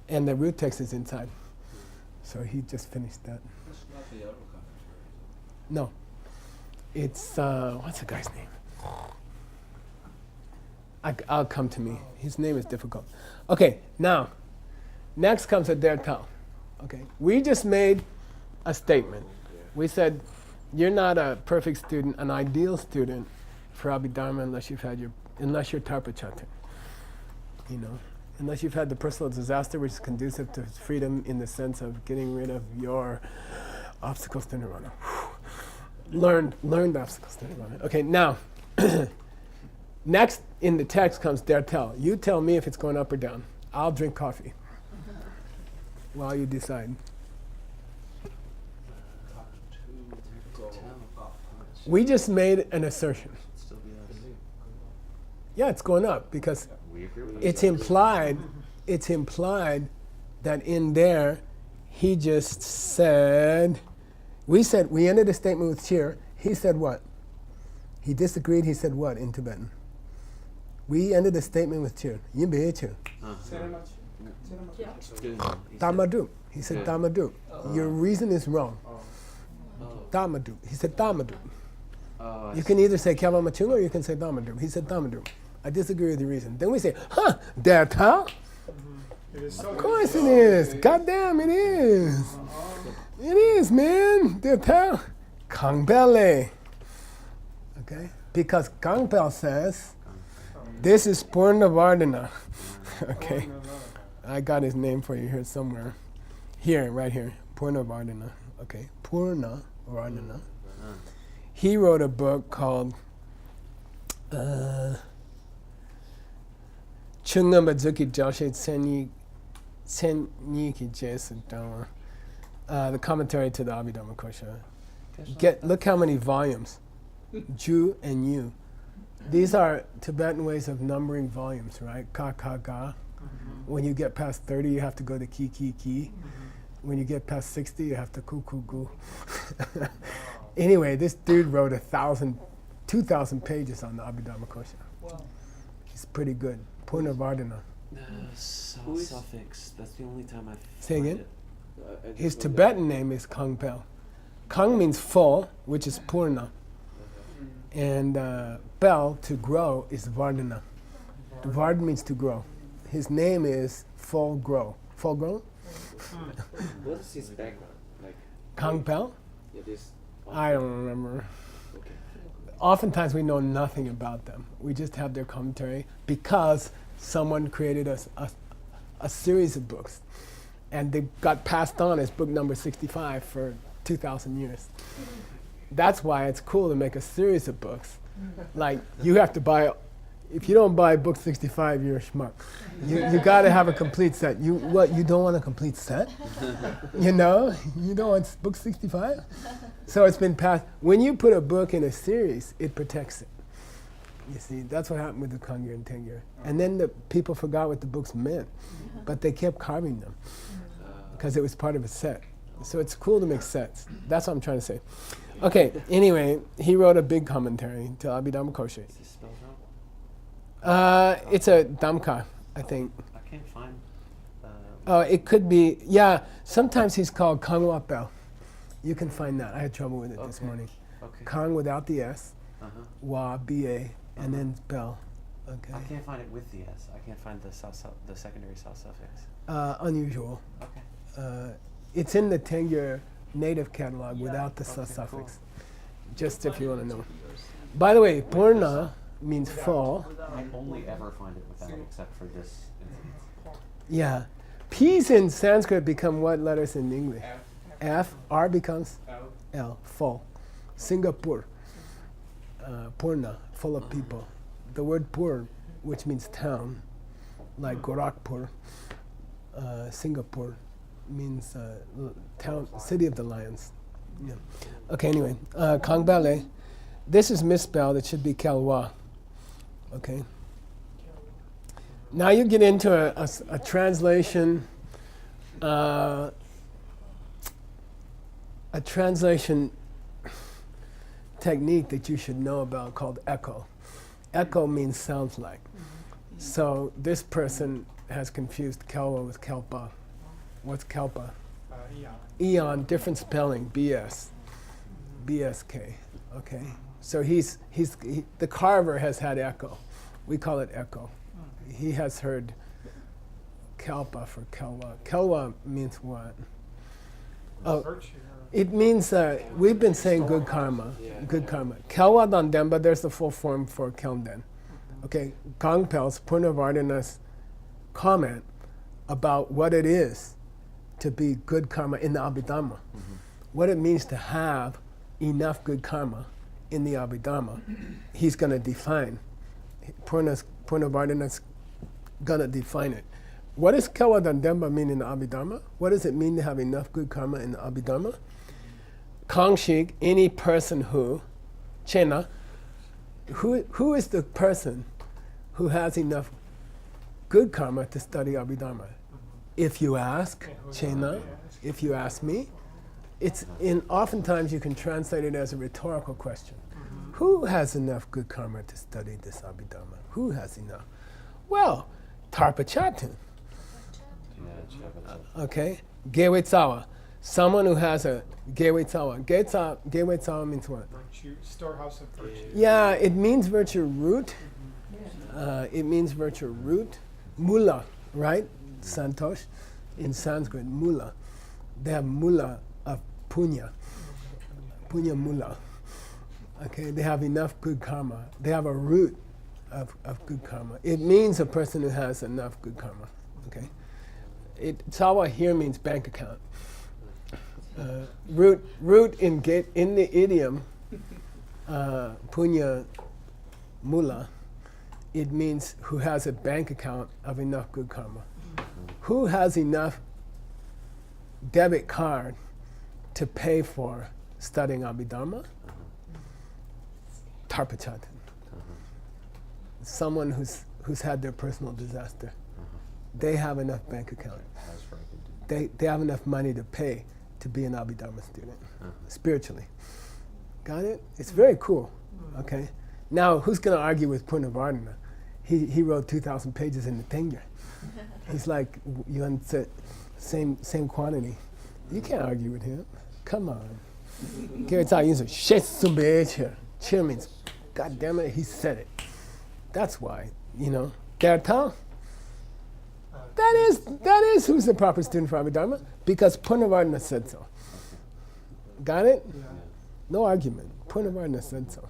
And the root text is inside. So he just finished that. That's not the other commentary. No. It's, what's the guy's name? I'll come to me. His name is difficult. Okay, now, next comes a der Tao. Okay, we just made a statement. We said, you're not a perfect student, an ideal student for Abhidharma unless you're Tarpachatan. You know, unless you've had the personal disaster which is conducive to freedom in the sense of getting rid of your obstacles to nirvana. Learned obstacles to nirvana. Okay, now, next in the text comes der Tao. You tell me if it's going up or down. I'll drink coffee while you decide. We just made an assertion. Yeah, it's going up because it's implied that in there he just said, we ended the statement with cheer. He said what? He disagreed, he said what in Tibetan? We ended the statement with cheer. Yimbe cheer. Tamadu. He said Tamadu. Your reason is wrong. Tamadu. He said Tamadu. You can either say Kyava Machunga or you can say Tamadu. He said Tamadu. I disagree with the reason. Then we say, der Tao? Of course it is. Goddamn, it is. It is, man. Der Tao. Kangbele. Okay? Because Kangbel says, this is Purna Vardhana. Okay? I got his name for you here somewhere. Here, right here. Purna Vardhana. Okay? Purna Vardhana. He wrote a book called Chunga Mazuki Joshe Tsenyi Ki Jesu Dhamma. The commentary to the Abhidharma Kosha. Look how many volumes. Ju and Yu. These are Tibetan ways of numbering volumes, right? Ka, ka, ga. When you get past 30, you have to go to ki, ki, ki. When you get past 60, you have to ku, ku, gu. Anyway, this dude wrote 2,000 pages on the Abhidharma Kosha. Wow. He's pretty good. Purna Vardhana. Suffix. That's the only time I've Say again? I His just know Tibetan name is Kangpel. Kang means full, which is Purna. And Pel, to grow, is Vardhana. The Vard means to grow. His name is Full Grow. Full Grown? what is his background? Like, Kangpel? it is. I don't remember. Okay. Oftentimes we know nothing about them. We just have their commentary because someone created a series of books. And they got passed on as book number 65 for 2,000 years. That's why it's cool to make a series of books. Like, you have to buy, if you don't buy book 65, you're a schmuck. You gotta have a complete set. You don't want a complete set? You know? You don't want book 65? So it's been passed. When you put a book in a series, it protects it. You see, that's what happened with the Kangir and Tengir. And then the people forgot what the books meant, but they kept carving them because it was part of a set. So it's cool to make sets. That's what I'm trying to say. Okay, anyway, he wrote a big commentary to Abhidharma Kosha. Is this spelled out? It's a Damka, I think. I can't find. It could be, yeah, sometimes he's called Kangwa Bel. You can find that. I had trouble with it this Okay. morning. Okay. Kang without the S, Uh-huh. Wa, B-A, and then Bel. Okay. I can't find it with the S. I can't find the secondary south suffix. Unusual. Okay. It's in the Tengyur native catalog without the Okay, suffix. Just if you want to know. By the way, Purna means full. I only ever find it without, except for this instance. Yeah. P's in Sanskrit become what letters in English? F. R becomes L. Full. Singapore. Purna, full of people. The word Pur, which means town, like Gorakhpur, Singapore, means town, city of the lions. Yeah. Okay, anyway. Kangbale. This is misspelled. It should be Kelwa. Okay. Now you get into a translation. A translation technique that you should know about called echo. Echo means sounds like. So this person has confused Kelwa with Kelpa. What's Kelpa? Eon. Eon, different spelling, BS. BSK. Okay. So the carver has had echo. We call it echo. He has heard Kelpa for Kelwa. Kelwa means what? Oh, Virtue. it means we've been saying good karma. Yeah. Good karma. Kelwa Dandemba, there's the full form for Kelden. Okay, Gangpel's Purnavardhana's comment about what it is to be good karma in the Abhidharma. What it means to have enough good karma in the Abhidharma, he's going to define. Purnavardhana's going to define it. What does Kelwa Dandemba mean in the Abhidharma? What does it mean to have enough good karma in the Abhidharma? Kangshik, any person who, Chena, who is the person who has enough good karma to study Abhidharma? If you ask, Chena, if you ask me, oftentimes you can translate it as a rhetorical question. Who has enough good karma to study this Abhidharma? Who has enough? Well, Tarpachatan. Okay, Gewe Tsawa. Someone who has a Gewe Tsawa. Gewe Tsawa means what? Virtue, storehouse of virtue. Yeah, it means virtue root. It means virtue root. Mula, right? Santosh. In Sanskrit, mula. They have mula of punya. Punya mula. Okay, they have enough good karma. They have a root of good karma. It means a person who has enough good karma. Okay. Tsawa here means bank account. Root in the idiom punya mula, it means who has a bank account of enough good karma. Who has enough debit card to pay for studying Abhidharma? Tarpachatan. Someone who's had their personal disaster. They have enough bank account. They have enough money to pay to be an Abhidharma student, spiritually. Got it? It's very cool. Okay. Now, who's going to argue with Purnavardhana? He wrote 2,000 pages in the Tengyur. He's like, you understand, same quantity. You can't argue with him. Come on. Cheer means, God damn it, he said it. That's why, Dertang. That is who's the proper student for Abhidharma, because Purnavardhana said so. Got it? Yeah. No argument. Purnavardhana said so.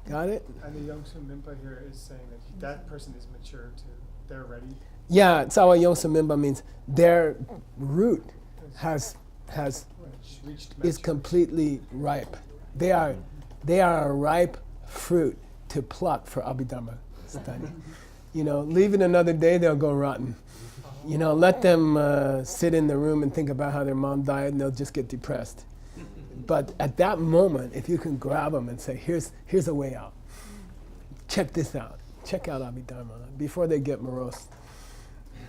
Got it? And the Yongsun Minpa here is saying that person is mature too. They're ready. Yeah, Tsawa Yongsa Mimba means their root Reached is completely ripe. They are a ripe fruit to pluck for Abhidharma study. Leave it another day, they'll go rotten. Let them sit in the room and think about how their mom died, and they'll just get depressed. But at that moment, if you can grab them and say, here's a way out. Check this out. Check out Abhidharma. Before they get morose,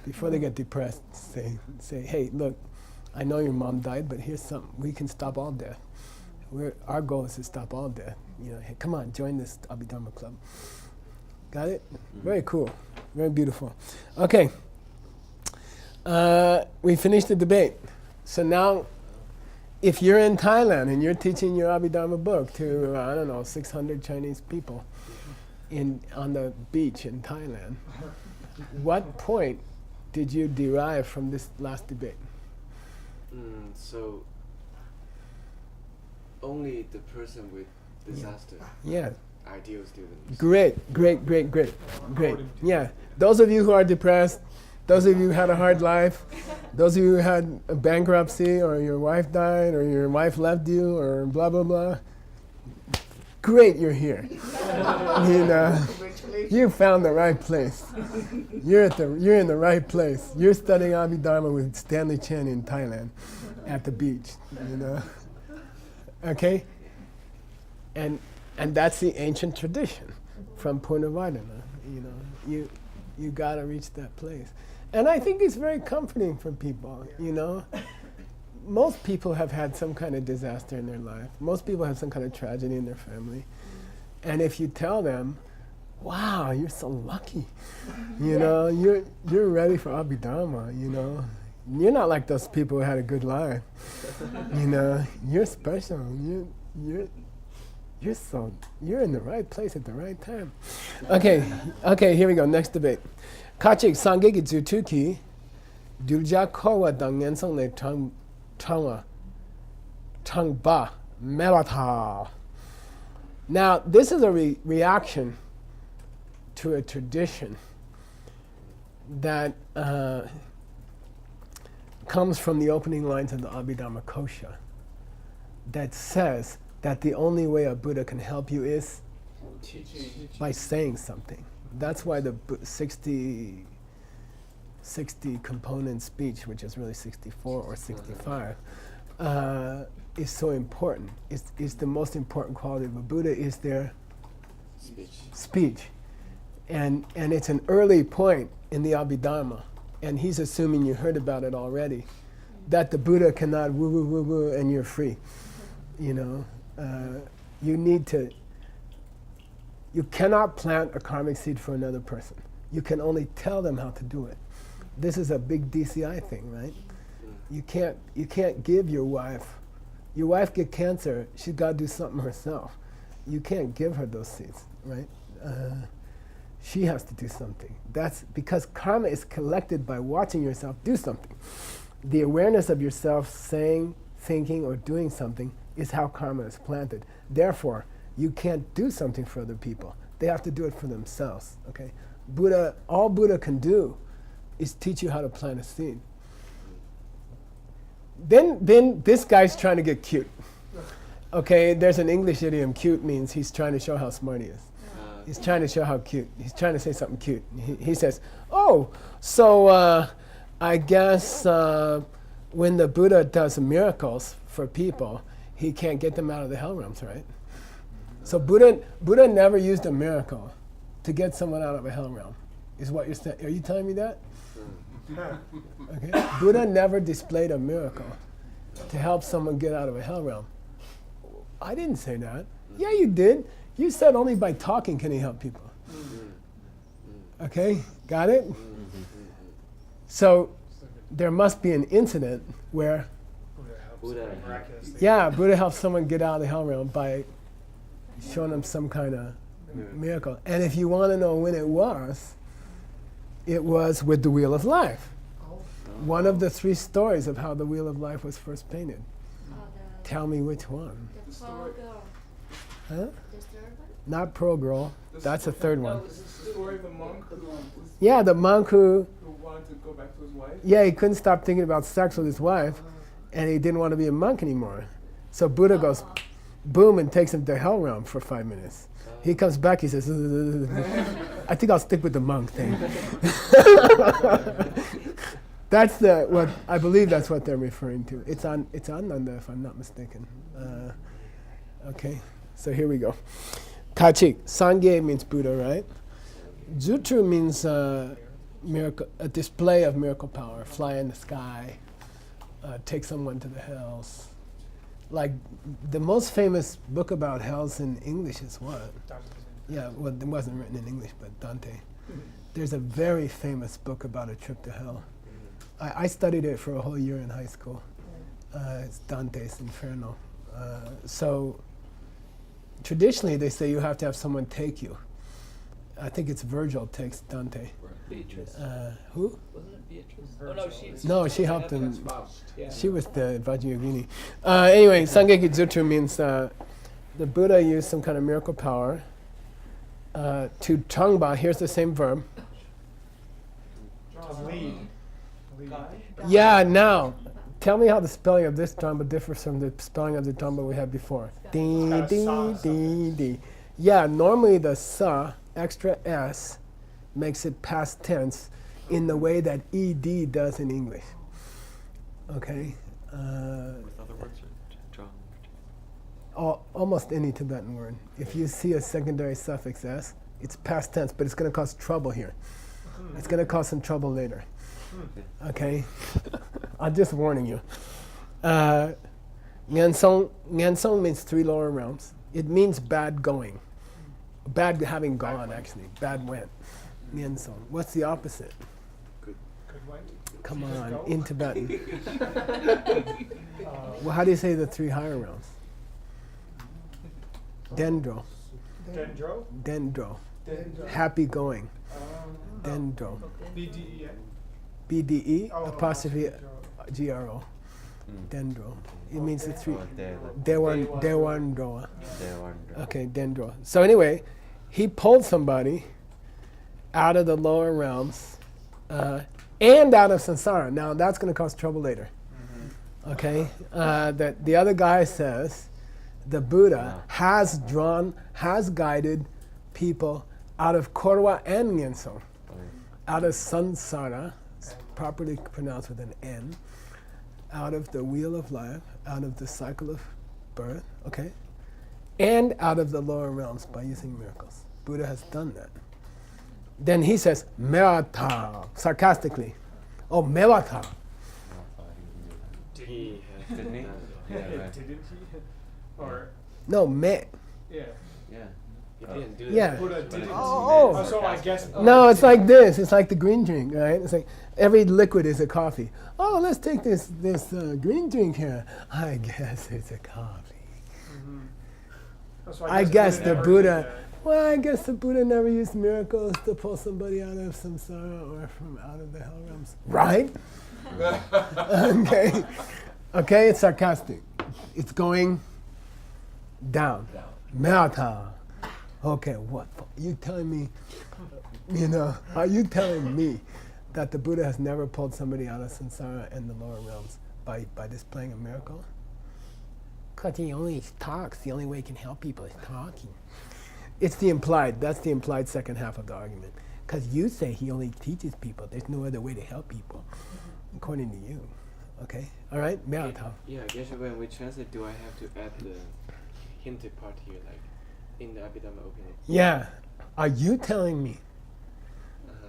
before they get depressed, say, hey, look, I know your mom died, but here's something. We can stop all death. Our goal is to stop all death. Hey, come on, join this Abhidharma club. Got it? Very cool. Very beautiful. Okay. We finished the debate. So now, if you're in Thailand and you're teaching your Abhidharma book to, 600 Chinese people on the beach in Thailand, what point did you derive from this last debate? So, only the person with disaster, Yeah. ideal students. Great. Yeah. Those of you who are depressed, those of you who had a hard life, those of you who had a bankruptcy, or your wife died, or your wife left you, or blah, blah, blah. Great, you're here. You found the right place. You're in the right place. You're studying Abhidharma with Stanley Chen in Thailand at the beach. Okay? And that's the ancient tradition from Purnavardhana. You gotta reach that place. And I think it's very comforting for people, Most people have had some kind of disaster in their life. Most people have some kind of tragedy in their family. And if you tell them, wow, you're so lucky, you're ready for Abhidharma, You're not like those people who had a good life. You're special. You're in the right place at the right time. Okay, here we go. Next debate. Kachik sangegi zutuki dulja kowa dangen le tangba melata. Now, this is a reaction to a tradition that comes from the opening lines of the Abhidharma Kosha that says that the only way a Buddha can help you is by saying something. That's why the 60 component speech, which is really 64 or 65, is so important. Is the most important quality of a Buddha is their speech. And it's an early point in the Abhidharma, and he's assuming you heard about it already, that the Buddha cannot woo woo woo woo and you're free. You cannot plant a karmic seed for another person. You can only tell them how to do it. This is a big DCI thing, right? You can't give your wife get cancer, she's got to do something herself. You can't give her those seeds, right? She has to do something. That's because karma is collected by watching yourself do something. The awareness of yourself saying, thinking, or doing something is how karma is planted. Therefore, you can't do something for other people. They have to do it for themselves. Okay? All Buddha can do is teach you how to plant a seed. Then this guy's trying to get cute. Okay, there's an English idiom, cute means he's trying to show how smart he is. He's trying to show how cute. He's trying to say something cute. He says, so I guess when the Buddha does miracles for people, he can't get them out of the hell realms, right? So Buddha never used a miracle to get someone out of a hell realm, is what you're saying. Are you telling me that? Okay. Buddha never displayed a miracle to help someone get out of a hell realm. I didn't say that. Yeah, you did. You said only by talking can he help people. Okay, got it? So there must be an incident where Buddha helps someone get out of the hell realm by showing them some kind of miracle. And if you want to know when it was with the Wheel of Life. One of the 3 stories of how the Wheel of Life was first painted. Tell me which one. The Pearl Girl. Huh? The third one? Not Pearl Girl. That's the third one. That was the story of the monk Yeah, the monk who wanted to go back to his wife. he couldn't stop thinking about sex with his wife, and he didn't want to be a monk anymore. So Buddha goes, boom, and takes him to hell realm for 5 minutes. He comes back, he says, I think I'll stick with the monk thing. That's what I believe that's what they're referring to. It's Ananda, if I'm not mistaken. Okay, so here we go. Kachik, Sangye means Buddha, right? Jutru means miracle, a display of miracle power, fly in the sky, take someone to the hells. Like the most famous book about hells in English is what? Yeah, well, it wasn't written in English, but Dante. There's a very famous book about a trip to hell. I studied it for a whole year in high school. It's Dante's Inferno. So traditionally they say you have to have someone take you. I think it's Virgil takes Dante. Beatrice. Who? Wasn't it Beatrice? No, she helped him. She was the Vajrayogini. Anyway, Sangeki Jutsu means the Buddha used some kind of miracle power to Changba. Here's the same verb. To lead. Yeah, now, tell me how the spelling of this Dhamma differs from the spelling of the Dhamma we had before. Dee, dee, dee, dee. Yeah, normally the sa, extra s, makes it past tense in the way that ed does in English. Okay? With other words or John? almost any Tibetan word. If you see a secondary suffix s, it's past tense, but it's going to cause trouble here. It's going to cause some trouble later. Okay? I'm just warning you. Nyansong means 3 lower realms. It means bad going. Bad having gone, actually. Bad went. Nyansong. What's the opposite? Good one. Come Just on, go. in Tibetan. Well, how do you say the 3 higher realms? Dendro. Dendro. Dendro. Dendro. Happy going. Dendro. BDEN. BDE Oh, apostrophe Dendro. GRO. Dendro. It means the 3. Oh, there, Dewandroa. there. Okay, Dendro. So anyway, he pulled somebody out of the lower realms and out of samsara. Now that's going to cause trouble later. Okay, that the other guy says the Buddha has guided people out of Korwa and Nyenso, out of samsara, properly pronounced with an N, out of the wheel of life, out of the cycle of birth, okay, and out of the lower realms by using miracles. Buddha has done that. Then he says, Mewata, sarcastically. Oh, Mewata. He has Didn't he? done Yeah, right. Didn't he? Or No, me. yeah. Yeah. He didn't do Yeah. that. Buddha didn't. Oh. Oh, so I guess. No, it's like this. It's like the green drink, right? It's like every liquid is a coffee. Oh, let's take this green drink here. I guess it's a coffee. Oh, so I guess the never Buddha. did that. Well, I guess the Buddha never used miracles to pull somebody out of samsara or from out of the hell realms, right? Okay. Okay, it's sarcastic. It's going down. Mata. Okay, what? You telling me, are you telling me that the Buddha has never pulled somebody out of samsara and the lower realms by displaying a miracle? Because he only talks. The only way he can help people is talking. It's the implied. That's the implied second half of the argument. Because you say he only teaches people. There's no other way to help people, according to you. Okay? All right? Me'atao. Yeah, I guess when we translate, do I have to add the hinted part here, like in the Abhidharma opening? Yeah. Are you telling me?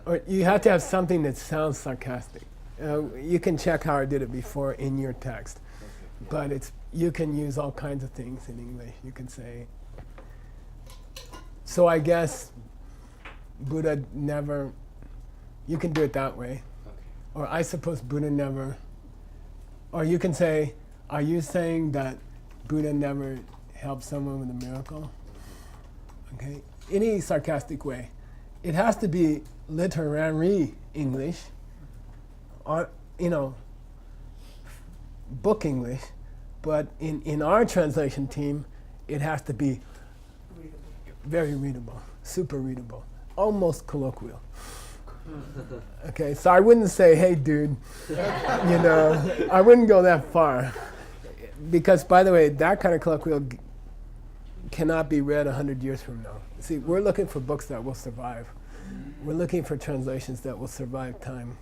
Or you have to have something that sounds sarcastic. You can check how I did it before in your text. Okay. But you can use all kinds of things in English. You can say, so I guess Buddha never, you can do it that way. Okay. Or I suppose Buddha never, or you can say, are you saying that Buddha never helped someone with a miracle? Okay, any sarcastic way. It has to be literary English, or, book English, but in our translation team, it has to be very readable, super readable, almost colloquial. Okay, so I wouldn't say, hey dude, I wouldn't go that far. Because, by the way, that kind of colloquial cannot be read 100 years from now. See, we're looking for books that will survive. We're looking for translations that will survive time.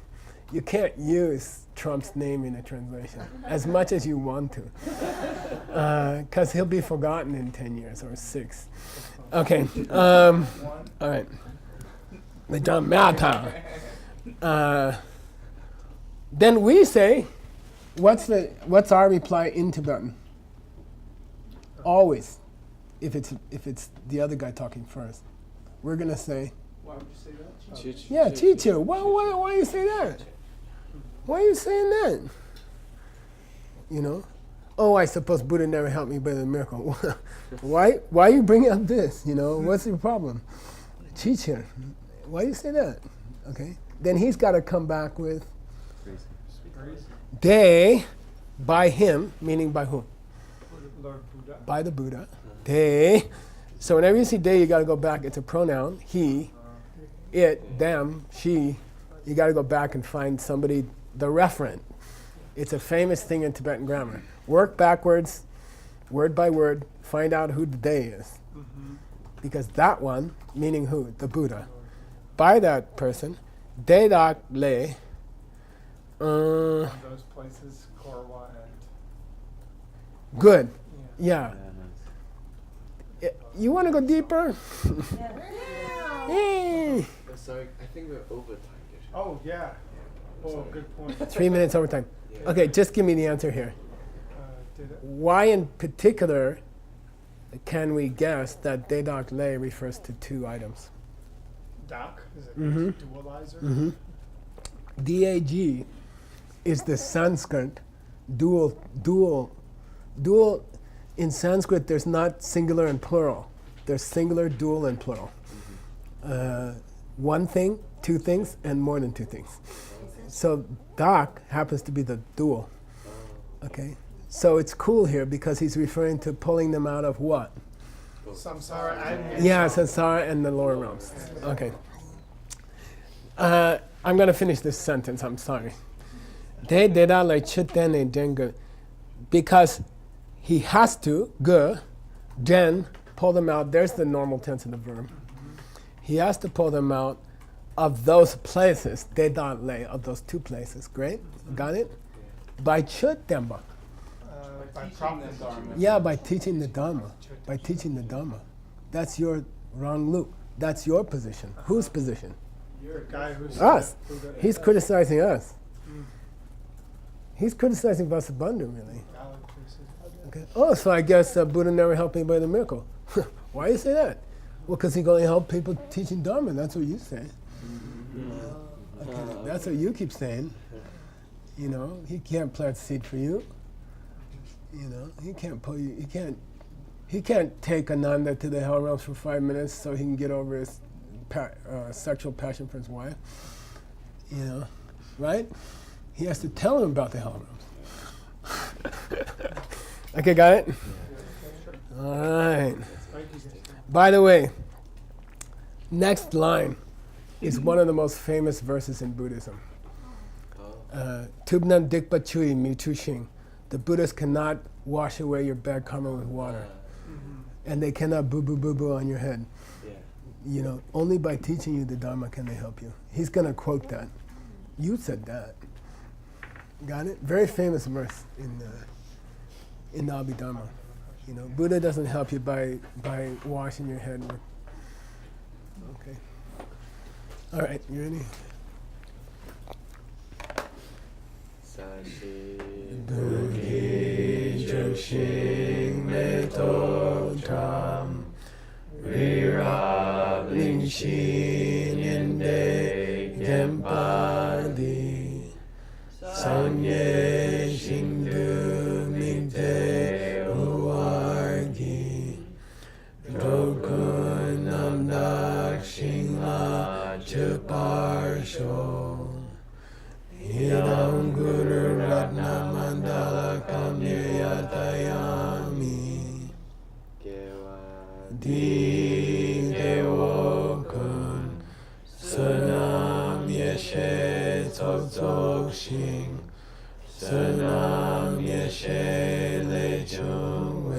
You can't use Trump's name in a translation as much as you want to, because he'll be forgotten in 10 years or 6. Okay, all right. The John Mata. Then we say, what's our reply in Tibetan? Always, if it's the other guy talking first, we're gonna say, Why would you say that? yeah, Chichu. Why you say that? Why are you saying that? Oh, I suppose Buddha never helped me by the miracle. Why you bring up this? What's your problem? Chichu, why you say that? Okay, then he's got to come back with they, by him, meaning by whom? Lord Buddha. By the Buddha. They. So whenever you see they, you got to go back. It's a pronoun. He, it, them, she. You got to go back and find somebody, the referent. It's a famous thing in Tibetan grammar. Work backwards, word by word, find out who the they is. Because that one, meaning who? The Buddha. By that person, they dak le. Those places, Korwa and Good. Yeah. You want to go deeper? Hey. Sorry, I think we're over time. Geshe. Oh, yeah. Oh, sorry. good point. 3 minutes overtime. Yeah. Okay, just give me the answer here. Did it? Why in particular can we guess that Dedak Lei refers to two items? Doc? Is it Mhm. dualizer? DAG is the Sanskrit dual. In Sanskrit, there's not singular and plural. There's singular, dual, and plural. One thing, two things, and more than two things. So Dak happens to be the dual. Okay? So it's cool here because he's referring to pulling them out of what? Samsara and Yeah, samsara and the lower realms. Okay. I'm going to finish this sentence, I'm sorry. De deda le chitene denga. Because he has to, then pull them out. There's the normal tense of the verb. He has to pull them out of those places, deda le, of those two places. Great? Got it? By chut demba. by practice. Yeah, by teaching the Dharma. By teaching the Dharma. That's your wrong loop. That's your position. Whose position? The guy who's Us. who He's criticizing us. He's criticizing Vasubandhu, really. Okay. Oh, so I guess Buddha never helped anybody with a miracle. Why do you say that? Well, because he can only help people teaching Dharma. That's what you say. Okay. That's what you keep saying. You know, he can't plant seed for you. You know, he can't pull you. He can't take Ananda to the hell realms for 5 minutes so he can get over his sexual passion for his wife. You know, right? He has to tell him about the hell realms. Okay, got it? All right. By the way, next line is one of the most famous verses in Buddhism. Tubnam dikpa chui mitu shing. The Buddhists cannot wash away your bad karma with water. And they cannot boo-boo-boo-boo on your head. Yeah. You know, only by teaching you the Dharma can they help you. He's going to quote that. You said that. Got it? Very famous verse in the Abhidharma. You know, Buddha doesn't help you by washing your head with. Okay. All right, you ready? Sashi Buddhi Joshing Meto Tam Rira Lingshin Yende Gempadi Sanye Shindu Mingte Uargi Dokun Namdak Shingla Chuparsho Idam Guru Ratna Mandala Kamniyatayami Di Devokun Sunam Yeshe Tok Shing Sunam Yeshe Lechung